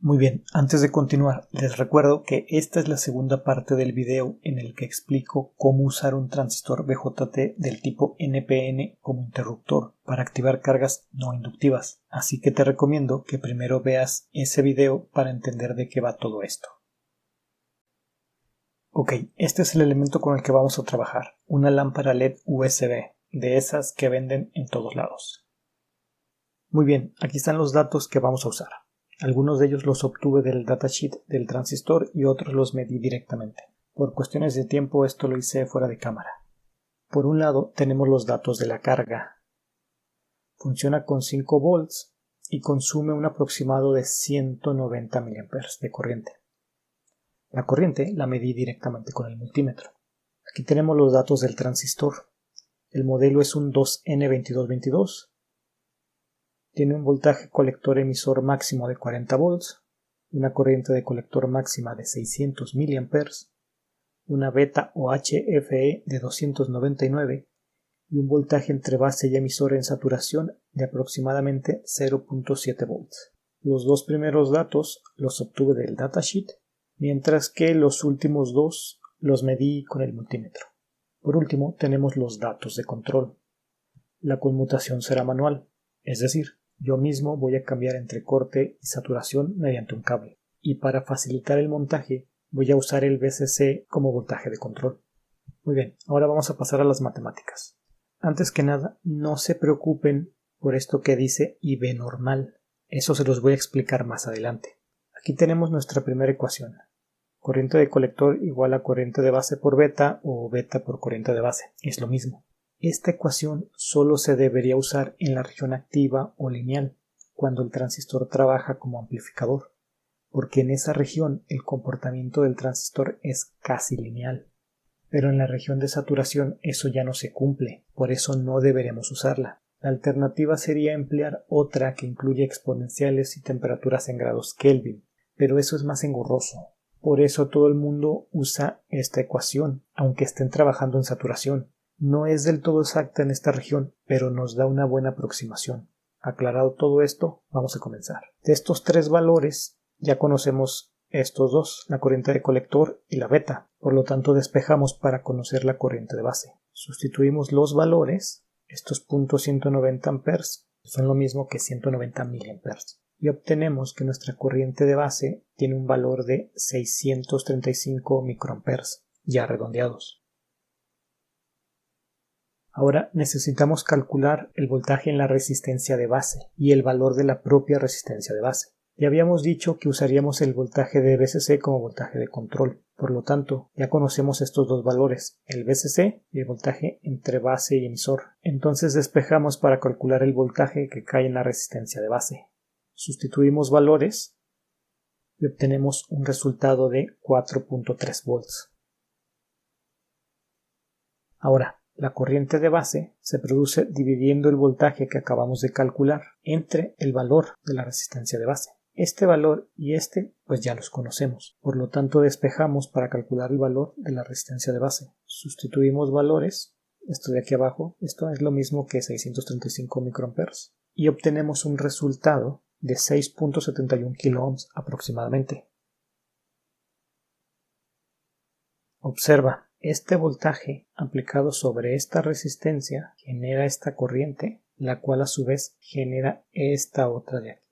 Muy bien, antes de continuar, les recuerdo que esta es la segunda parte del video en el que explico cómo usar un transistor BJT del tipo NPN como interruptor para activar cargas no inductivas, así que te recomiendo que primero veas ese video para entender de qué va todo esto. Ok, este es el elemento con el que vamos a trabajar, una lámpara LED USB, de esas que venden en todos lados. Muy bien, aquí están los datos que vamos a usar. Algunos de ellos los obtuve del datasheet del transistor y otros los medí directamente. Por cuestiones de tiempo esto lo hice fuera de cámara. Por un lado tenemos los datos de la carga. Funciona con 5 volts y consume un aproximado de 190 mA de corriente. La corriente la medí directamente con el multímetro. Aquí tenemos los datos del transistor. El modelo es un 2N2222. Tiene un voltaje colector emisor máximo de 40 volts, una corriente de colector máxima de 600 mA, una beta o HFE de 299 y un voltaje entre base y emisor en saturación de aproximadamente 0.7 volts. Los dos primeros datos los obtuve del datasheet, mientras que los últimos dos los medí con el multímetro. Por último, tenemos los datos de control. La conmutación será manual, es decir, yo mismo voy a cambiar entre corte y saturación mediante un cable. Y para facilitar el montaje voy a usar el VCC como voltaje de control. Muy bien, ahora vamos a pasar a las matemáticas. Antes que nada, no se preocupen por esto que dice IB normal. Eso se los voy a explicar más adelante. Aquí tenemos nuestra primera ecuación. Corriente de colector igual a corriente de base por beta o beta por corriente de base. Es lo mismo. Esta ecuación solo se debería usar en la región activa o lineal, cuando el transistor trabaja como amplificador, porque en esa región el comportamiento del transistor es casi lineal. Pero en la región de saturación eso ya no se cumple, por eso no deberemos usarla. La alternativa sería emplear otra que incluye exponenciales y temperaturas en grados Kelvin, pero eso es más engorroso. Por eso todo el mundo usa esta ecuación, aunque estén trabajando en saturación. No es del todo exacta en esta región, pero nos da una buena aproximación. Aclarado todo esto, vamos a comenzar. De estos tres valores, ya conocemos estos dos, la corriente de colector y la beta. Por lo tanto, despejamos para conocer la corriente de base. Sustituimos los valores, estos .190 amperes son lo mismo que 190 miliamperes. Y obtenemos que nuestra corriente de base tiene un valor de 635 microamperes, ya redondeados. Ahora necesitamos calcular el voltaje en la resistencia de base y el valor de la propia resistencia de base. Ya habíamos dicho que usaríamos el voltaje de VCC como voltaje de control. Por lo tanto, ya conocemos estos dos valores, el VCC y el voltaje entre base y emisor. Entonces despejamos para calcular el voltaje que cae en la resistencia de base. Sustituimos valores y obtenemos un resultado de 4.3 volts. Ahora, la corriente de base se produce dividiendo el voltaje que acabamos de calcular entre el valor de la resistencia de base. Este valor y pues ya los conocemos. Por lo tanto, despejamos para calcular el valor de la resistencia de base. Sustituimos valores, esto de aquí abajo, esto es lo mismo que 635 microamperes, y obtenemos un resultado de 6.71 kiloohms aproximadamente. Observa. Este voltaje aplicado sobre esta resistencia genera esta corriente, la cual a su vez genera esta otra de aquí.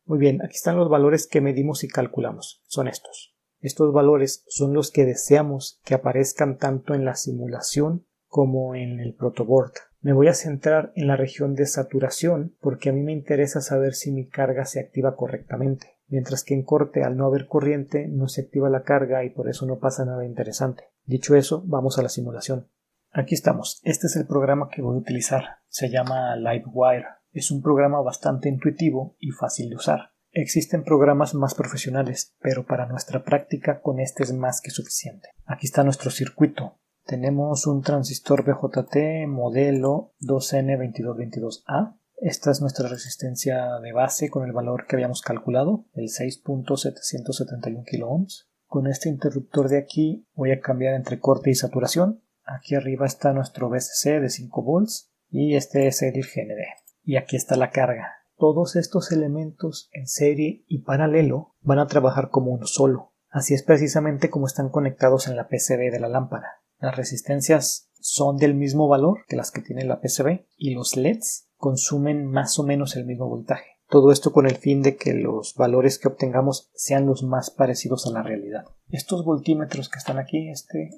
Muy bien, aquí están los valores que medimos y calculamos. Son estos. Estos valores son los que deseamos que aparezcan tanto en la simulación como en el protoboard. Me voy a centrar en la región de saturación porque a mí me interesa saber si mi carga se activa correctamente. Mientras que en corte, al no haber corriente, no se activa la carga y por eso no pasa nada interesante. Dicho eso, vamos a la simulación. Aquí estamos. Este es el programa que voy a utilizar. Se llama Livewire. Es un programa bastante intuitivo y fácil de usar. Existen programas más profesionales, pero para nuestra práctica con este es más que suficiente. Aquí está nuestro circuito. Tenemos un transistor BJT modelo 2N2222A. Esta es nuestra resistencia de base con el valor que habíamos calculado, el 6.771 kiloohms. Con este interruptor de aquí voy a cambiar entre corte y saturación. Aquí arriba está nuestro VCC de 5 volts y este es el GND. Y aquí está la carga. Todos estos elementos en serie y paralelo van a trabajar como uno solo. Así es precisamente como están conectados en la PCB de la lámpara. Las resistencias son del mismo valor que las que tiene la PCB y los LEDs consumen más o menos el mismo voltaje. Todo esto con el fin de que los valores que obtengamos sean los más parecidos a la realidad. Estos voltímetros que están aquí, este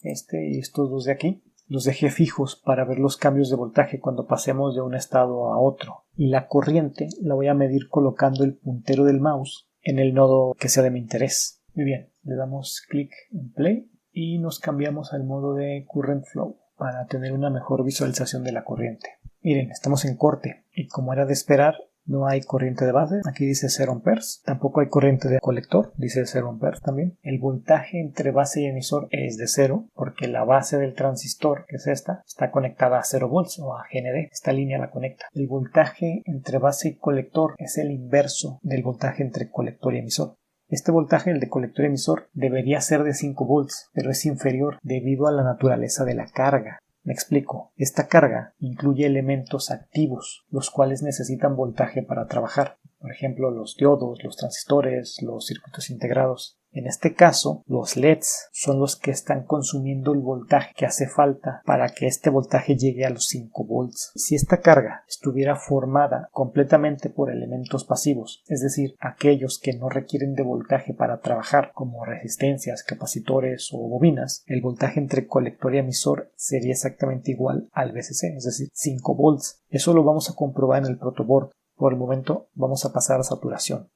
y estos dos de aquí, los dejé fijos para ver los cambios de voltaje cuando pasemos de un estado a otro. Y la corriente la voy a medir colocando el puntero del mouse en el nodo que sea de mi interés. Muy bien, le damos clic en play y nos cambiamos al modo de current flow para tener una mejor visualización de la corriente. Miren, estamos en corte y como era de esperar, no hay corriente de base, aquí dice 0 amperes, tampoco hay corriente de colector, dice 0 amperes también. El voltaje entre base y emisor es de 0 porque la base del transistor, que es esta, está conectada a 0 volts o a GND, esta línea la conecta. El voltaje entre base y colector es el inverso del voltaje entre colector y emisor. Este voltaje, el de colector y emisor, debería ser de 5 volts, pero es inferior debido a la naturaleza de la carga. Me explico. Esta carga incluye elementos activos, los cuales necesitan voltaje para trabajar. Por ejemplo, los diodos, los transistores, los circuitos integrados. En este caso, los LEDs son los que están consumiendo el voltaje que hace falta para que este voltaje llegue a los 5 volts. Si esta carga estuviera formada completamente por elementos pasivos, es decir, aquellos que no requieren de voltaje para trabajar, como resistencias, capacitores o bobinas, el voltaje entre colector y emisor sería exactamente igual al VCC, es decir, 5 volts. Eso lo vamos a comprobar en el protoboard. Por el momento vamos a pasar a saturación.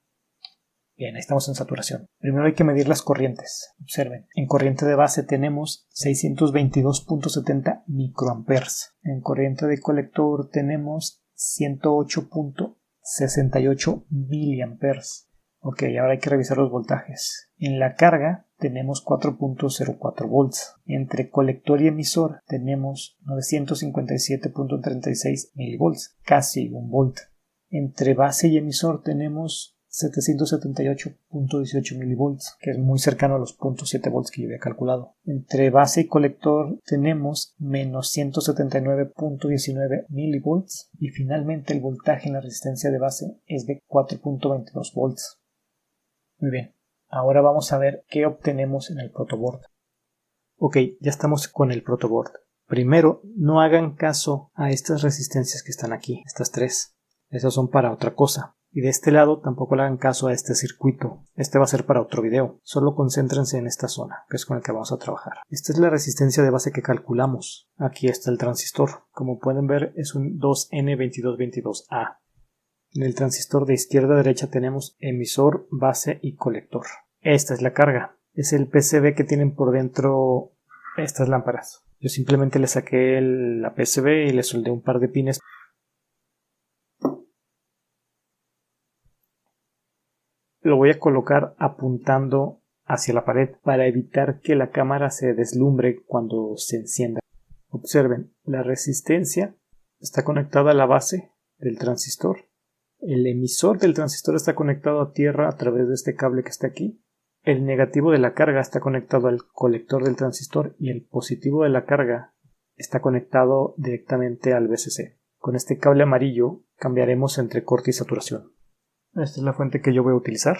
Bien, ahí estamos en saturación. Primero hay que medir las corrientes. Observen, en corriente de base tenemos 622.70 microamperes. En corriente de colector tenemos 108.68 miliamperes. Ok, ahora hay que revisar los voltajes. En la carga tenemos 4.04 volts. Entre colector y emisor tenemos 957.36 milivolts, casi 1 volt. Entre base y emisor tenemos 778.18 milivolts, que es muy cercano a los 0.7 volts que yo había calculado. Entre base y colector tenemos menos 179.19 milivolts y finalmente el voltaje en la resistencia de base es de 4.22 volts. Muy bien, ahora vamos a ver qué obtenemos en el protoboard. Ok, ya estamos con el protoboard. Primero, no hagan caso a estas resistencias que están aquí, estas tres. Esas son para otra cosa. Y de este lado tampoco le hagan caso a este circuito. Este va a ser para otro video. Solo concéntrense en esta zona, que es con el que vamos a trabajar. Esta es la resistencia de base que calculamos. Aquí está el transistor. Como pueden ver, es un 2N2222A. En el transistor de izquierda a derecha tenemos emisor, base y colector. Esta es la carga. Es el PCB que tienen por dentro estas lámparas. Yo simplemente le saqué la PCB y le soldé un par de pines. Lo voy a colocar apuntando hacia la pared para evitar que la cámara se deslumbre cuando se encienda. Observen, la resistencia está conectada a la base del transistor. El emisor del transistor está conectado a tierra a través de este cable que está aquí. El negativo de la carga está conectado al colector del transistor y el positivo de la carga está conectado directamente al VCC. Con este cable amarillo cambiaremos entre corte y saturación. Esta es la fuente que yo voy a utilizar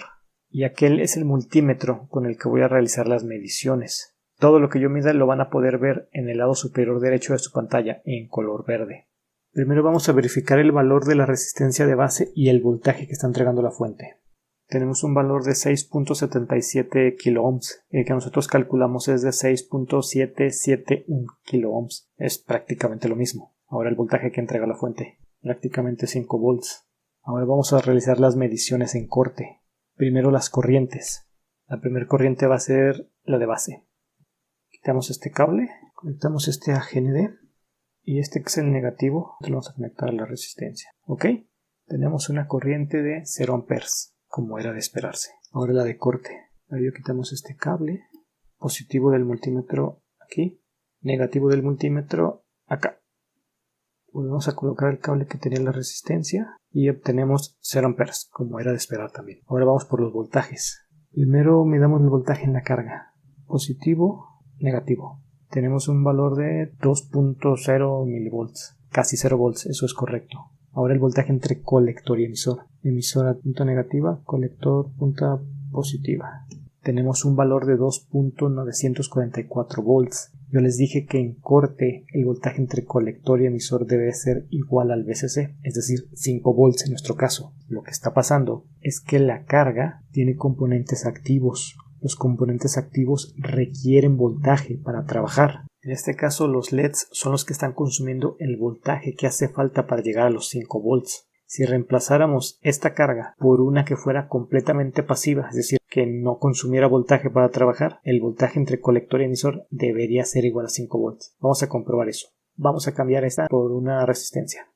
y aquel es el multímetro con el que voy a realizar las mediciones. Todo lo que yo mida lo van a poder ver en el lado superior derecho de su pantalla en color verde. Primero vamos a verificar el valor de la resistencia de base y el voltaje que está entregando la fuente. Tenemos un valor de 6.77 kiloohms. El que nosotros calculamos es de 6.771 kiloohms. Es prácticamente lo mismo. Ahora el voltaje que entrega la fuente, prácticamente 5 volts. Ahora vamos a realizar las mediciones en corte. Primero las corrientes. La primera corriente va a ser la de base. Quitamos este cable, conectamos este a GND y este que es el negativo lo vamos a conectar a la resistencia. Ok, tenemos una corriente de 0 amperes, como era de esperarse. Ahora la de corte. Ahí quitamos este cable, positivo del multímetro aquí, negativo del multímetro acá. Volvemos a colocar el cable que tenía la resistencia y obtenemos 0 amperes, como era de esperar también. Ahora vamos por los voltajes. Primero midamos el voltaje en la carga. Positivo, negativo. Tenemos un valor de 2.0 milivolts, casi 0 volts, eso es correcto. Ahora el voltaje entre colector y emisor. Emisora punta negativa, colector punta positiva. Tenemos un valor de 2.944 volts. Yo les dije que en corte el voltaje entre colector y emisor debe ser igual al VCC, es decir, 5 volts en nuestro caso. Lo que está pasando es que la carga tiene componentes activos. Los componentes activos requieren voltaje para trabajar. En este caso los LEDs son los que están consumiendo el voltaje que hace falta para llegar a los 5 volts. Si reemplazáramos esta carga por una que fuera completamente pasiva, es decir, que no consumiera voltaje para trabajar, el voltaje entre colector y emisor debería ser igual a 5 volts. Vamos a comprobar eso. Vamos a cambiar esta por una resistencia.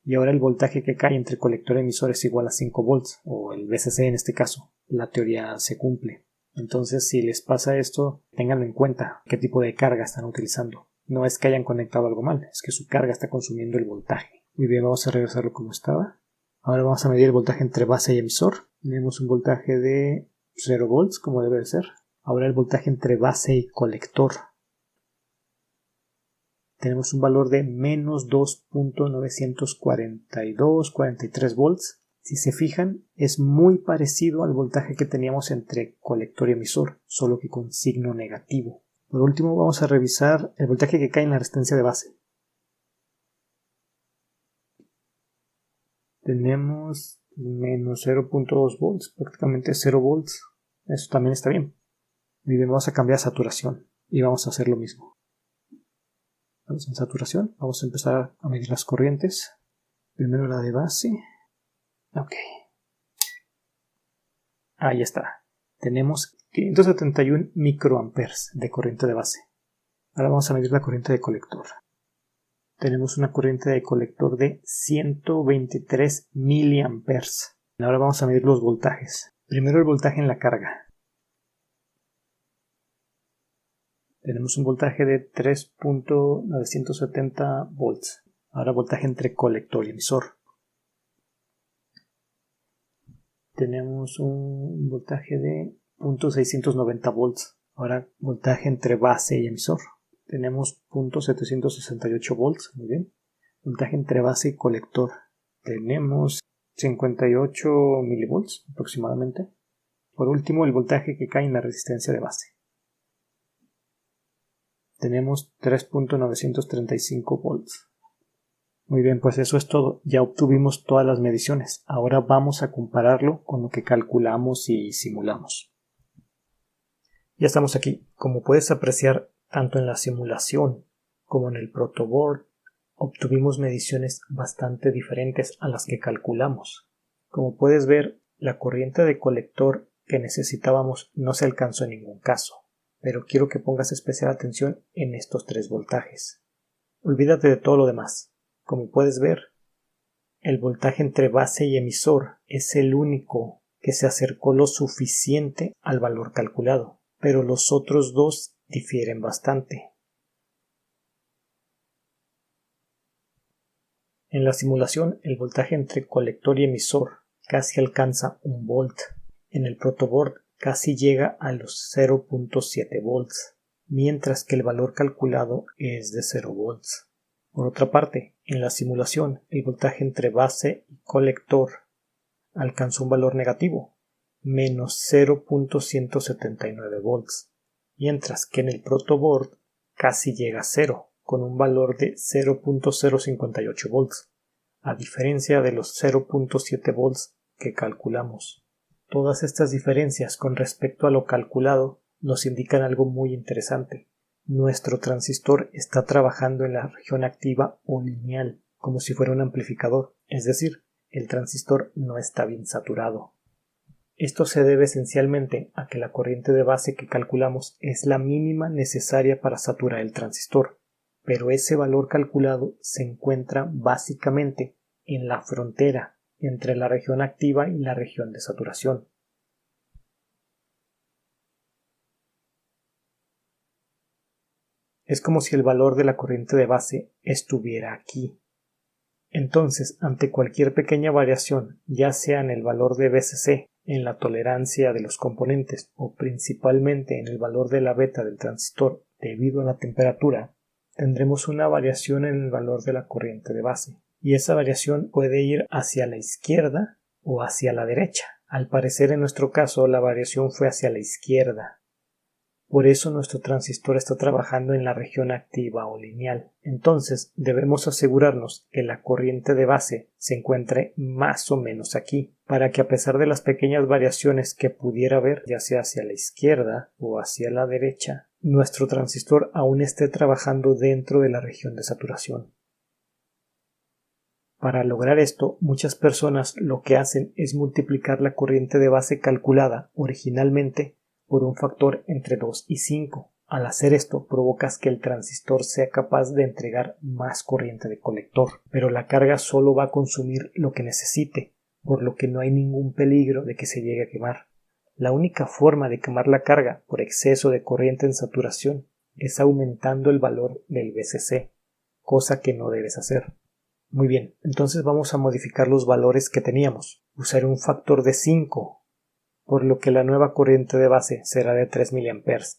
Y ahora el voltaje que cae entre colector y emisor es igual a 5 volts, o el VCC en este caso. La teoría se cumple. Entonces, si les pasa esto, ténganlo en cuenta qué tipo de carga están utilizando. No es que hayan conectado algo mal, es que su carga está consumiendo el voltaje. Muy bien, vamos a regresarlo como estaba. Ahora vamos a medir el voltaje entre base y emisor. Tenemos un voltaje de 0 volts, como debe de ser. Ahora el voltaje entre base y colector. Tenemos un valor de menos 2.942-43 volts. Si se fijan, es muy parecido al voltaje que teníamos entre colector y emisor, solo que con signo negativo. Por último, vamos a revisar el voltaje que cae en la resistencia de base. Tenemos menos 0.2 volts, prácticamente 0 volts. Eso también está bien. Muy bien, vamos a cambiar saturación y vamos a hacer lo mismo. Vamos en saturación, vamos a empezar a medir las corrientes. Primero la de base. Ok. Ahí está. Tenemos 571 microamperes de corriente de base. Ahora vamos a medir la corriente de colector. Tenemos una corriente de colector de 123 miliamperes. Ahora vamos a medir los voltajes. Primero el voltaje en la carga. Tenemos un voltaje de 3.970 volts. Ahora voltaje entre colector y emisor. Tenemos un voltaje de 0.690 volts. Ahora voltaje entre base y emisor. Tenemos 0.768 volts. Muy bien. Voltaje entre base y colector. Tenemos 58 milivolts aproximadamente. Por último, el voltaje que cae en la resistencia de base. Tenemos 3.935 volts. Muy bien, pues eso es todo. Ya obtuvimos todas las mediciones. Ahora vamos a compararlo con lo que calculamos y simulamos. Ya estamos aquí. Como puedes apreciar, tanto en la simulación como en el protoboard, obtuvimos mediciones bastante diferentes a las que calculamos. Como puedes ver, la corriente de colector que necesitábamos no se alcanzó en ningún caso, pero quiero que pongas especial atención en estos 3 voltajes. Olvídate de todo lo demás. Como puedes ver, el voltaje entre base y emisor es el único que se acercó lo suficiente al valor calculado, pero los otros dos difieren bastante. En la simulación, el voltaje entre colector y emisor casi alcanza 1 volt. En el protoboard casi llega a los 0.7 volts, mientras que el valor calculado es de 0 volts. Por otra parte, en la simulación, el voltaje entre base y colector alcanzó un valor negativo, menos 0.179 volts, mientras que en el protoboard casi llega a 0, con un valor de 0.058 volts, a diferencia de los 0.7 volts que calculamos. Todas estas diferencias con respecto a lo calculado nos indican algo muy interesante. Nuestro transistor está trabajando en la región activa o lineal, como si fuera un amplificador, es decir, el transistor no está bien saturado. Esto se debe esencialmente a que la corriente de base que calculamos es la mínima necesaria para saturar el transistor, pero ese valor calculado se encuentra básicamente en la frontera entre la región activa y la región de saturación. Es como si el valor de la corriente de base estuviera aquí. Entonces, ante cualquier pequeña variación, ya sea en el valor de VCC, en la tolerancia de los componentes o principalmente en el valor de la beta del transistor debido a la temperatura, tendremos una variación en el valor de la corriente de base, y esa variación puede ir hacia la izquierda o hacia la derecha. Al parecer en nuestro caso la variación fue hacia la izquierda. Por eso nuestro transistor está trabajando en la región activa o lineal. Entonces debemos asegurarnos que la corriente de base se encuentre más o menos aquí, para que a pesar de las pequeñas variaciones que pudiera haber, ya sea hacia la izquierda o hacia la derecha, nuestro transistor aún esté trabajando dentro de la región de saturación. Para lograr esto, muchas personas lo que hacen es multiplicar la corriente de base calculada originalmente por un factor entre 2 y 5. Al hacer esto, provocas que el transistor sea capaz de entregar más corriente de colector, pero la carga solo va a consumir lo que necesite, por lo que no hay ningún peligro de que se llegue a quemar. La única forma de quemar la carga por exceso de corriente en saturación es aumentando el valor del VCC, cosa que no debes hacer. Muy bien, entonces vamos a modificar los valores que teníamos. Usaré un factor de 5, por lo que la nueva corriente de base será de 3 mA,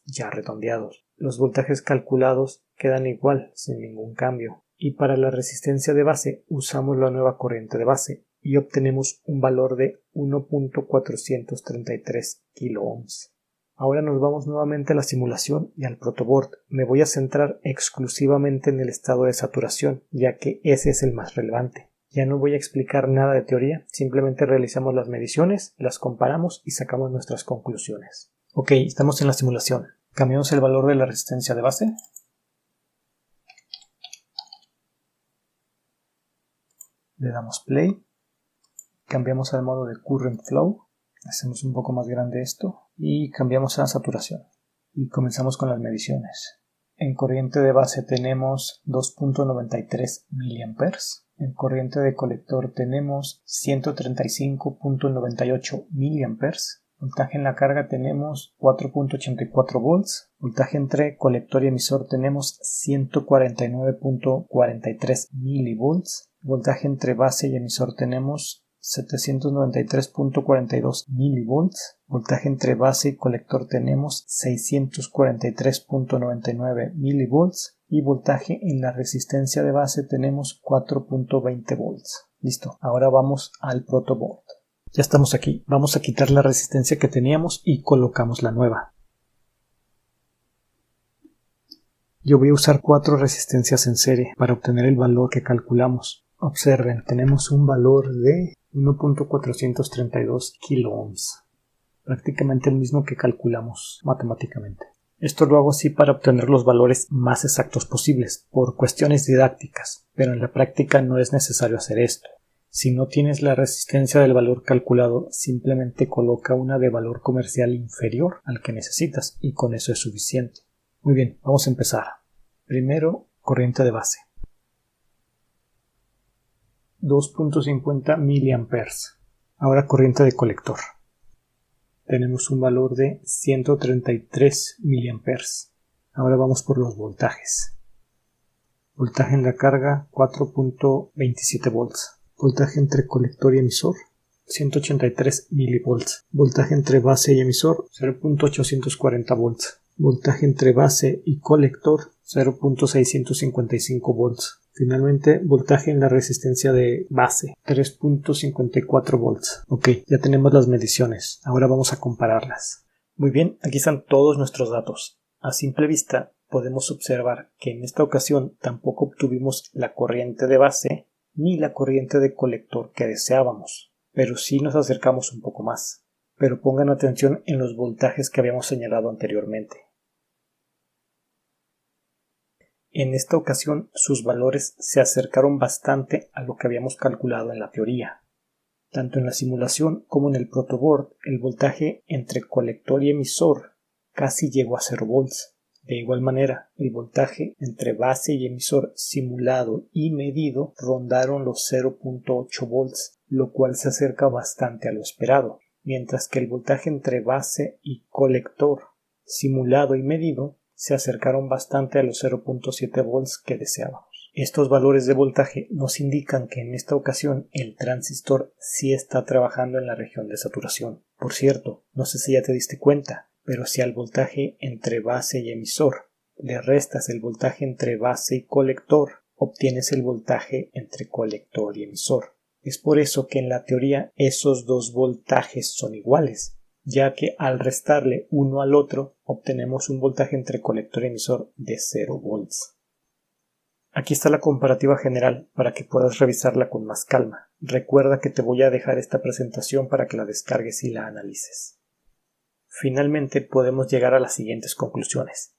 ya redondeados. Los voltajes calculados quedan igual, sin ningún cambio. Y para la resistencia de base usamos la nueva corriente de base y obtenemos un valor de 1.433 kiloohms. Ahora nos vamos nuevamente a la simulación y al protoboard. Me voy a centrar exclusivamente en el estado de saturación, ya que ese es el más relevante. Ya no voy a explicar nada de teoría, simplemente realizamos las mediciones, las comparamos y sacamos nuestras conclusiones. Ok, estamos en la simulación. Cambiamos el valor de la resistencia de base. Le damos play. Cambiamos al modo de current flow. Hacemos un poco más grande esto y cambiamos a saturación. Y comenzamos con las mediciones. En corriente de base tenemos 2.93 mA. En corriente de colector tenemos 135.98 mA. Voltaje en la carga tenemos 4.84 volts. Voltaje entre colector y emisor tenemos 149.43 milivolts. Voltaje entre base y emisor tenemos 793.42 milivolts. Voltaje entre base y colector tenemos 643.99 milivolts. Y voltaje en la resistencia de base tenemos 4.20 volts. Listo, ahora vamos al protoboard. Ya estamos aquí, vamos a quitar la resistencia que teníamos y colocamos la nueva. Yo voy a usar 4 resistencias en serie para obtener el valor que calculamos. Observen, tenemos un valor de 1.432 kiloohms, prácticamente el mismo que calculamos matemáticamente. Esto lo hago así para obtener los valores más exactos posibles, por cuestiones didácticas, pero en la práctica no es necesario hacer esto. Si no tienes la resistencia del valor calculado, simplemente coloca una de valor comercial inferior al que necesitas y con eso es suficiente. Muy bien, vamos a empezar. Primero, corriente de base. 2.50 mA. Ahora corriente de colector. Tenemos un valor de 133 mA. Ahora vamos por los voltajes. Voltaje en la carga 4.27 volts. Voltaje entre colector y emisor 183 milivolts. Voltaje entre base y emisor 0.840 volts. Voltaje entre base y colector 0.655 volts. Finalmente, voltaje en la resistencia de base 3.54 volts. Ok, ya tenemos las mediciones. Ahora vamos a compararlas. Muy bien, aquí están todos nuestros datos. A simple vista podemos observar que en esta ocasión tampoco obtuvimos la corriente de base ni la corriente de colector que deseábamos, pero sí nos acercamos un poco más. Pero pongan atención en los voltajes que habíamos señalado anteriormente. En esta ocasión sus valores se acercaron bastante a lo que habíamos calculado en la teoría. Tanto en la simulación como en el protoboard, el voltaje entre colector y emisor casi llegó a 0 volts. De igual manera, el voltaje entre base y emisor simulado y medido rondaron los 0.8 volts, lo cual se acerca bastante a lo esperado, mientras que el voltaje entre base y colector simulado y medido se acercaron bastante a los 0.7 volts que deseábamos. Estos valores de voltaje nos indican que en esta ocasión el transistor sí está trabajando en la región de saturación. Por cierto, no sé si ya te diste cuenta, pero si al voltaje entre base y emisor le restas el voltaje entre base y colector, obtienes el voltaje entre colector y emisor. Es por eso que en la teoría esos dos voltajes son iguales, ya que al restarle uno al otro obtenemos un voltaje entre colector y emisor de 0 volts. Aquí está la comparativa general para que puedas revisarla con más calma. Recuerda que te voy a dejar esta presentación para que la descargues y la analices. Finalmente podemos llegar a las siguientes conclusiones.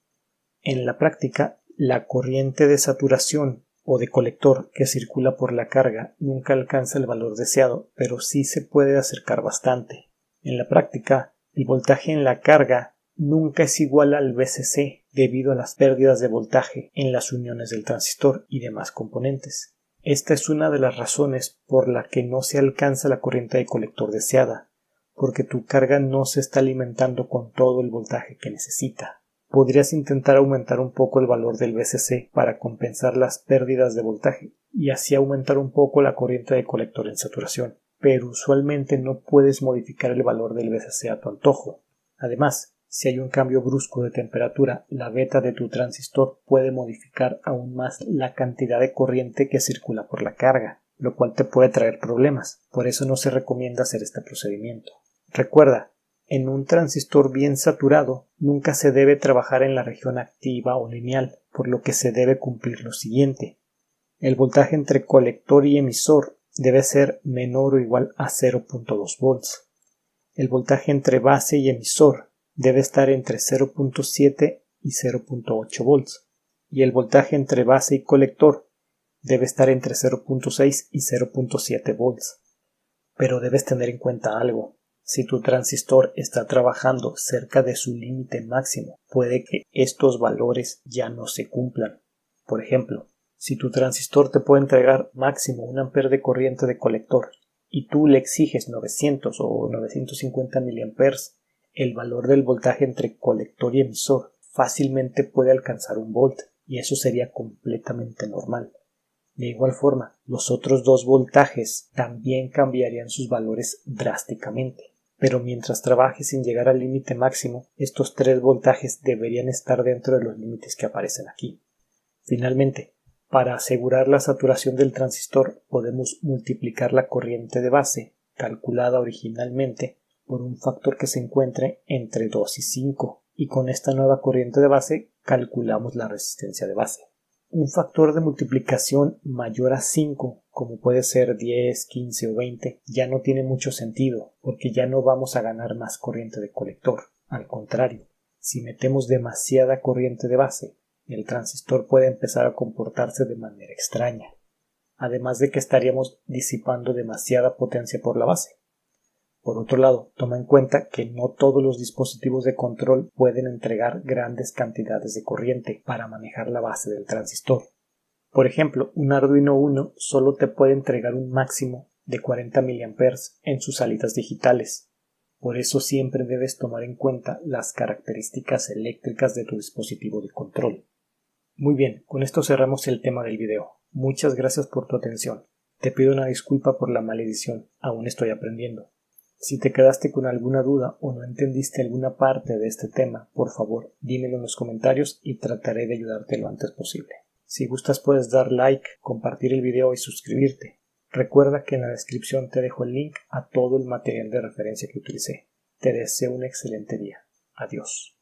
En la práctica, la corriente de saturación o de colector que circula por la carga nunca alcanza el valor deseado, pero sí se puede acercar bastante. En la práctica, el voltaje en la carga nunca es igual al VCC debido a las pérdidas de voltaje en las uniones del transistor y demás componentes. Esta es una de las razones por la que no se alcanza la corriente de colector deseada, porque tu carga no se está alimentando con todo el voltaje que necesita. Podrías intentar aumentar un poco el valor del VCC para compensar las pérdidas de voltaje y así aumentar un poco la corriente de colector en saturación, pero usualmente no puedes modificar el valor del VCC a tu antojo. Además, si hay un cambio brusco de temperatura, la beta de tu transistor puede modificar aún más la cantidad de corriente que circula por la carga, lo cual te puede traer problemas. Por eso no se recomienda hacer este procedimiento. Recuerda, en un transistor bien saturado nunca se debe trabajar en la región activa o lineal, por lo que se debe cumplir lo siguiente. El voltaje entre colector y emisor debe ser menor o igual a 0.2 volts. El voltaje entre base y emisor debe estar entre 0.7 y 0.8 volts. Y el voltaje entre base y colector debe estar entre 0.6 y 0.7 volts. Pero debes tener en cuenta algo. Si tu transistor está trabajando cerca de su límite máximo, puede que estos valores ya no se cumplan. Por ejemplo, si tu transistor te puede entregar máximo 1 ampere de corriente de colector y tú le exiges 900 o 950 mA, el valor del voltaje entre colector y emisor fácilmente puede alcanzar 1 volt y eso sería completamente normal. De igual forma, los otros dos voltajes también cambiarían sus valores drásticamente. Pero mientras trabajes sin llegar al límite máximo, estos 3 voltajes deberían estar dentro de los límites que aparecen aquí. Finalmente, para asegurar la saturación del transistor, podemos multiplicar la corriente de base, calculada originalmente, por un factor que se encuentre entre 2 y 5, y con esta nueva corriente de base calculamos la resistencia de base. Un factor de multiplicación mayor a 5, como puede ser 10, 15 o 20, ya no tiene mucho sentido, porque ya no vamos a ganar más corriente de colector. Al contrario, si metemos demasiada corriente de base, el transistor puede empezar a comportarse de manera extraña, además de que estaríamos disipando demasiada potencia por la base. Por otro lado, toma en cuenta que no todos los dispositivos de control pueden entregar grandes cantidades de corriente para manejar la base del transistor. Por ejemplo, un Arduino Uno solo te puede entregar un máximo de 40 mA en sus salidas digitales. Por eso siempre debes tomar en cuenta las características eléctricas de tu dispositivo de control. Muy bien, con esto cerramos el tema del video. Muchas gracias por tu atención. Te pido una disculpa por la mala edición, aún estoy aprendiendo. Si te quedaste con alguna duda o no entendiste alguna parte de este tema, por favor, dímelo en los comentarios y trataré de ayudarte lo antes posible. Si gustas puedes dar like, compartir el video y suscribirte. Recuerda que en la descripción te dejo el link a todo el material de referencia que utilicé. Te deseo un excelente día. Adiós.